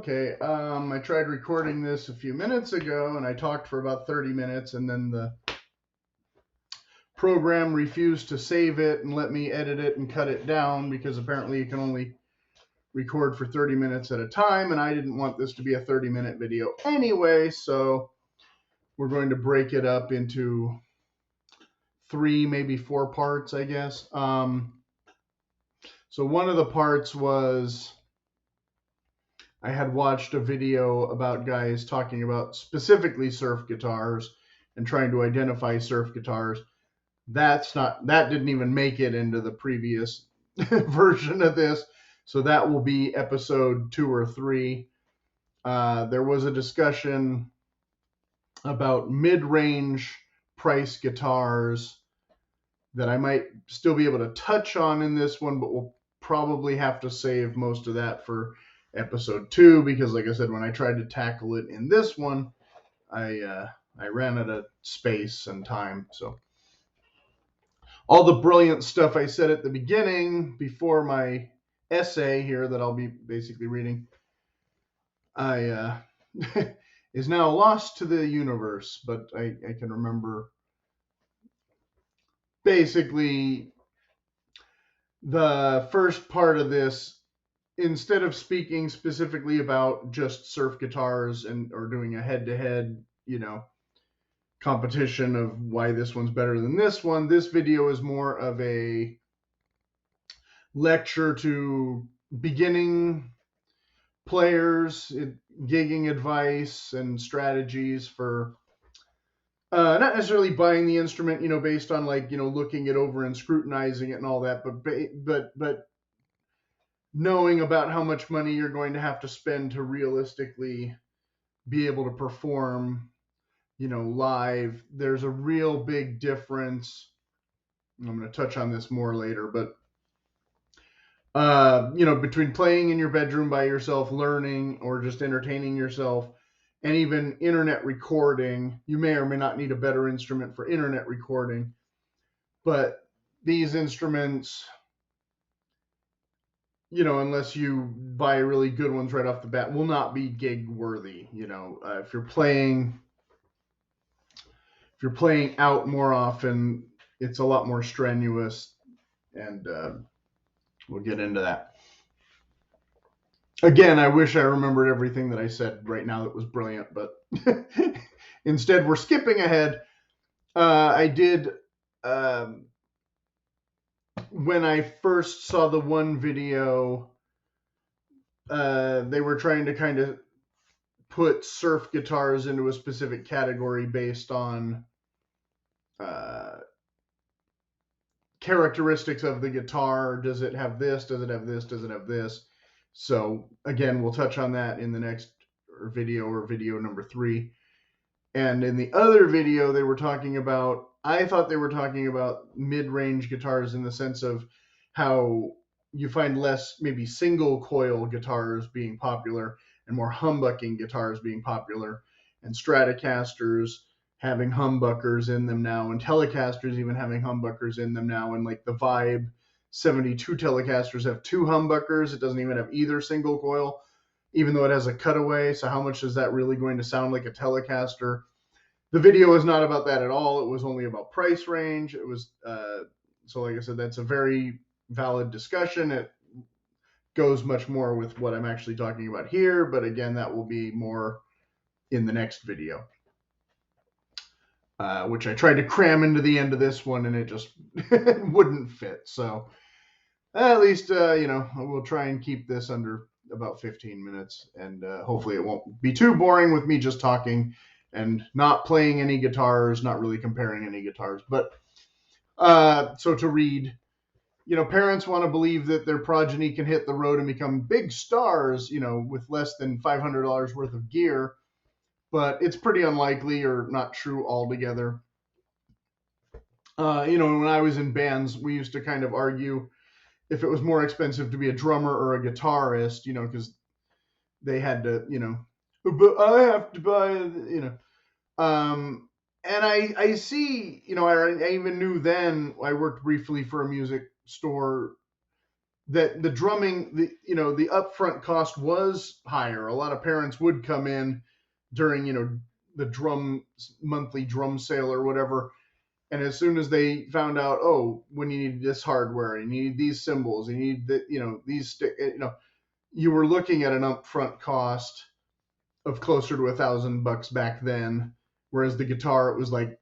Okay, I tried recording this a few minutes ago and I talked for about 30 minutes and then the program refused to save it and let me edit it and cut it down because apparently you can only record for 30 minutes at a time and I didn't want this to be a 30-minute video anyway, so we're going to break it up into 3, maybe 4 parts, I guess. So one of the parts was I had watched a video about guys talking about specifically surf guitars and trying to identify surf guitars. That didn't even make it into the previous version of this. So that will be episode 2 or 3. There was a discussion about mid-range price guitars that I might still be able to touch on in this one, but we'll probably have to save most of that for episode 2 because, like I said, when I tried to tackle it in this one, I ran out of space and time. So all the brilliant stuff I said at the beginning before my essay here that I'll be basically reading, I is now lost to the universe, but I can remember basically the first part of this. Instead of speaking specifically about just surf guitars or doing a head-to-head, competition of why this one's better than this one, this video is more of a lecture to beginning players, gigging advice and strategies for not necessarily buying the instrument, based on looking it over and scrutinizing it and all that, but knowing about how much money you're going to have to spend to realistically be able to perform, live. There's a real big difference. I'm going to touch on this more later, but between playing in your bedroom by yourself, learning, or just entertaining yourself, and even internet recording. You may or may not need a better instrument for internet recording, but these instruments, unless you buy really good ones right off the bat, will not be gig worthy. If you're playing out more often, it's a lot more strenuous, and we'll get into that. Again, I wish I remembered everything that I said right now that was brilliant, but instead we're skipping ahead. I did, when I first saw the one video, they were trying to kind of put surf guitars into a specific category based on characteristics of the guitar. Does it have this? Does it have this? Does it have this? So again, we'll touch on that in the next video or video number 3. And in the other video, I thought they were talking about mid-range guitars in the sense of how you find less maybe single coil guitars being popular and more humbucking guitars being popular, and Stratocasters having humbuckers in them now, and Telecasters even having humbuckers in them now, and like the Vibe 72 Telecasters have 2 humbuckers. It doesn't even have either single coil, even though it has a cutaway. So how much is that really going to sound like a Telecaster? The video is not about that at all. It was only about price range. It was so like I said, that's a very valid discussion. It goes much more with what I'm actually talking about here, but again, that will be more in the next video, which I tried to cram into the end of this one, and it just wouldn't fit. So at least, we'll try and keep this under about 15 minutes, and hopefully it won't be too boring with me just talking and not playing any guitars, not really comparing any guitars. But so to read, parents want to believe that their progeny can hit the road and become big stars, with less than $500 worth of gear, but it's pretty unlikely or not true altogether. When I was in bands, we used to kind of argue if it was more expensive to be a drummer or a guitarist, because they had to, but I have to buy, and I see, I even knew then. I worked briefly for a music store that the drumming, the upfront cost was higher. A lot of parents would come in during, the monthly drum sale or whatever. And as soon as they found out, oh, when you need this hardware, you need these cymbals, you need these you were looking at an upfront cost of closer to $1,000 back then, whereas the guitar it was like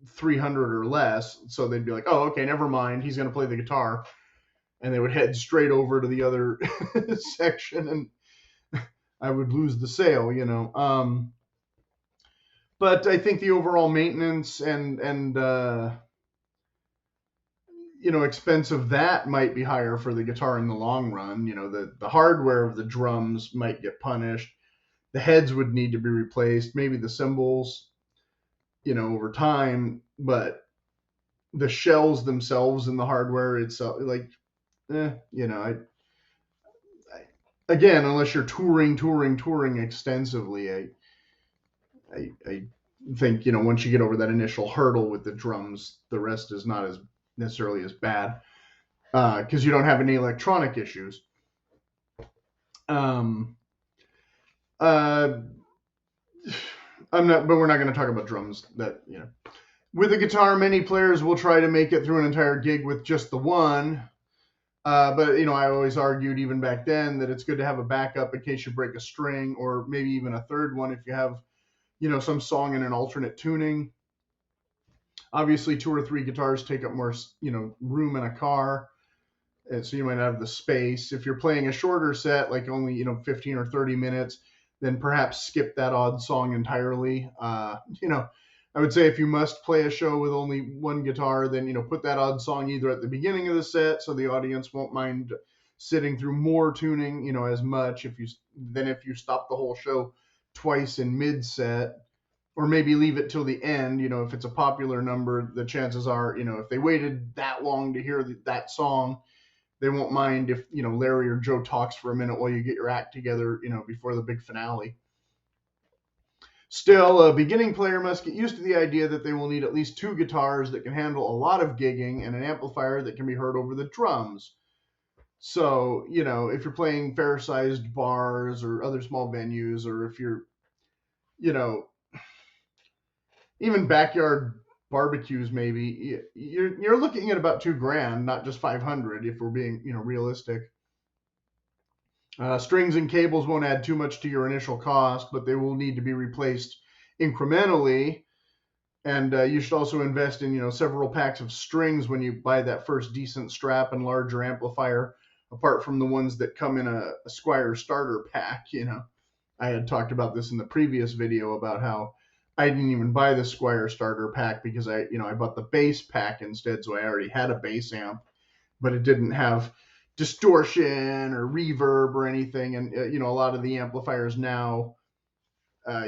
300 or less. So they'd be like, oh, okay, never mind, he's going to play the guitar, and they would head straight over to the other section, and I would lose the sale. But I think the overall maintenance and expense of that might be higher for the guitar in the long run. The hardware of the drums might get punished. The heads would need to be replaced, maybe the cymbals, over time, but the shells themselves and the hardware itself, like, again, unless you're touring extensively, I think, once you get over that initial hurdle with the drums, the rest is not as necessarily as bad, because you don't have any electronic issues. I'm not, but we're not going to talk about drums. With a guitar, many players will try to make it through an entire gig with just the one. But I always argued even back then that it's good to have a backup in case you break a string, or maybe even a third one if you have, some song in an alternate tuning. Obviously, 2 or 3 guitars take up more, room in a car, and so you might have the space. If you're playing a shorter set, like only 15 or 30 minutes, then perhaps skip that odd song entirely. I would say if you must play a show with only one guitar, then put that odd song either at the beginning of the set, so the audience won't mind sitting through more tuning, as much if you stop the whole show twice in mid set, or maybe leave it till the end. If it's a popular number, the chances are, if they waited that long to hear that song, they won't mind if Larry or Joe talks for a minute while you get your act together, before the big finale. Still, a beginning player must get used to the idea that they will need at least 2 guitars that can handle a lot of gigging and an amplifier that can be heard over the drums. So, if you're playing fair-sized bars or other small venues, or if you're, even backyard barbecues, maybe you're looking at about $2,000, not just 500, if we're being, realistic. Strings and cables won't add too much to your initial cost, but they will need to be replaced incrementally. And you should also invest in, several packs of strings when you buy that first decent strap and larger amplifier, apart from the ones that come in a Squier starter pack. I had talked about this in the previous video about how I didn't even buy the Squier starter pack because I bought the bass pack instead, so I already had a bass amp, but it didn't have distortion or reverb or anything. And a lot of the amplifiers now,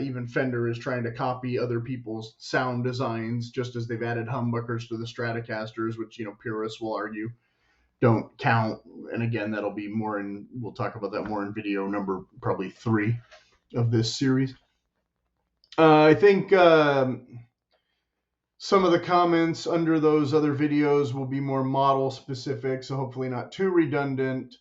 even Fender is trying to copy other people's sound designs, just as they've added humbuckers to the Stratocasters, which purists will argue don't count. And again, that'll be we'll talk about that more in video number probably 3 of this series. I think some of the comments under those other videos will be more model specific, so hopefully not too redundant.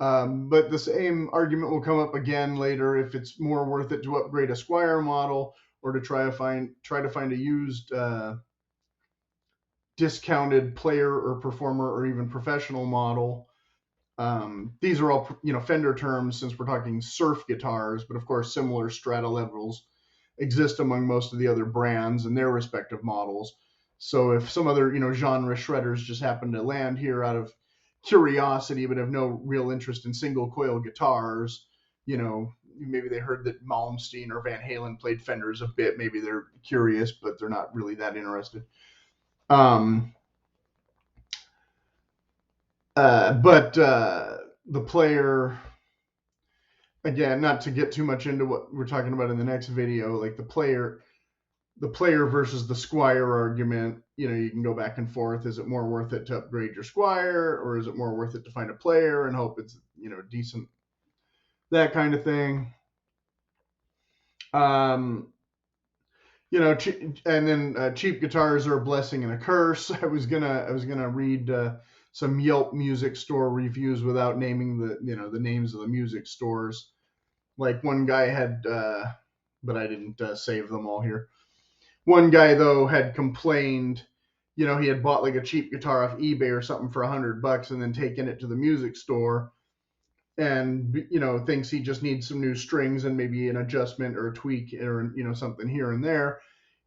But the same argument will come up again later if it's more worth it to upgrade a Squier model or to try to find a used discounted player or performer or even professional model. These are all Fender terms since we're talking surf guitars, but of course similar strata levels exist among most of the other brands and their respective models. So if some other genre shredders just happen to land here out of curiosity but have no real interest in single coil guitars, maybe they heard that Malmsteen or Van Halen played Fenders a bit, maybe they're curious but they're not really that interested. But the player, again, not to get too much into what we're talking about in the next video, like the player versus the Squier argument, you can go back and forth. Is it more worth it to upgrade your Squier, or is it more worth it to find a player and hope it's, decent, that kind of thing. And then cheap guitars are a blessing and a curse. I was gonna read some Yelp music store reviews without naming the names of the music stores. Like one guy had, but I didn't save them all here. One guy though had complained, he had bought like a cheap guitar off eBay or something for $100 and then taken it to the music store, and thinks he just needs some new strings and maybe an adjustment or a tweak or something here and there.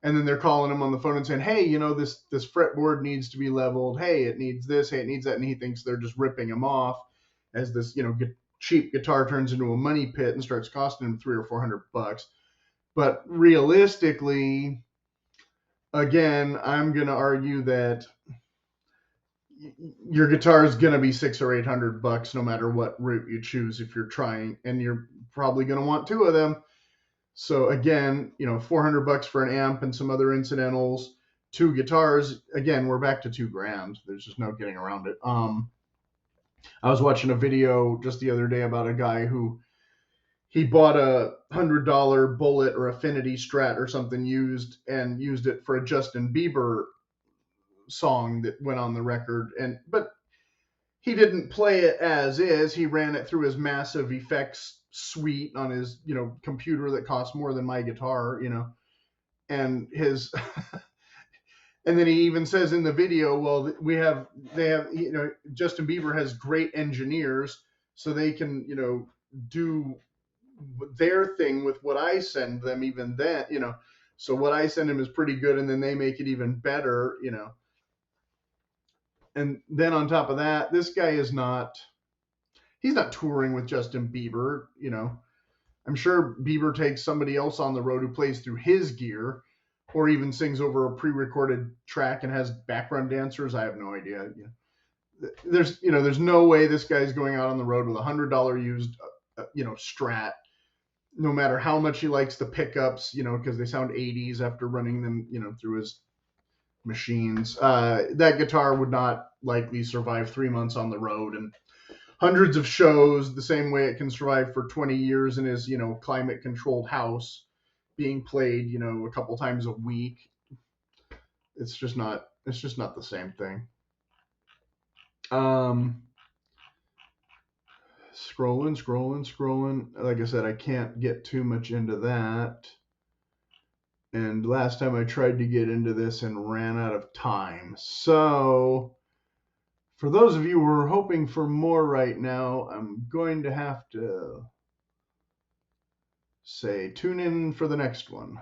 And then they're calling him on the phone and saying, hey, this fretboard needs to be leveled. Hey, it needs this. Hey, it needs that. And he thinks they're just ripping him off as this, cheap guitar turns into a money pit and starts costing him $300 or $400. But realistically, again, I'm going to argue that your guitar is going to be $600 or $800 no matter what route you choose if you're trying, and you're probably going to want two of them. So again, $400 for an amp and some other incidentals, two guitars. Again, we're back to $2,000. There's just no getting around it. I was watching a video just the other day about a guy who he bought a $100 Bullet or Affinity Strat or something used it for a Justin Bieber song that went on the record, but he didn't play it as is. He ran it through his massive effects suite on his computer that costs more than my guitar, and his and then he even says in the video, well, they have Justin Bieber has great engineers, so they can do their thing with what I send them. Even then, so what I send him is pretty good, and then they make it even better, And then on top of that, this guy he's not touring with Justin Bieber, I'm sure Bieber takes somebody else on the road who plays through his gear, or even sings over a pre-recorded track and has background dancers. I have no idea. There's no way this guy's going out on the road with $100 used, Strat, no matter how much he likes the pickups, because they sound 80s after running them, through his machines. That guitar would not likely survive 3 months on the road and hundreds of shows, the same way it can survive for 20 years in his climate controlled house, being played a couple times a week. It's just not the same thing. Scrolling. Like I said, I can't get too much into that. And last time I tried to get into this and ran out of time. So for those of you who are hoping for more right now, I'm going to have to say tune in for the next one.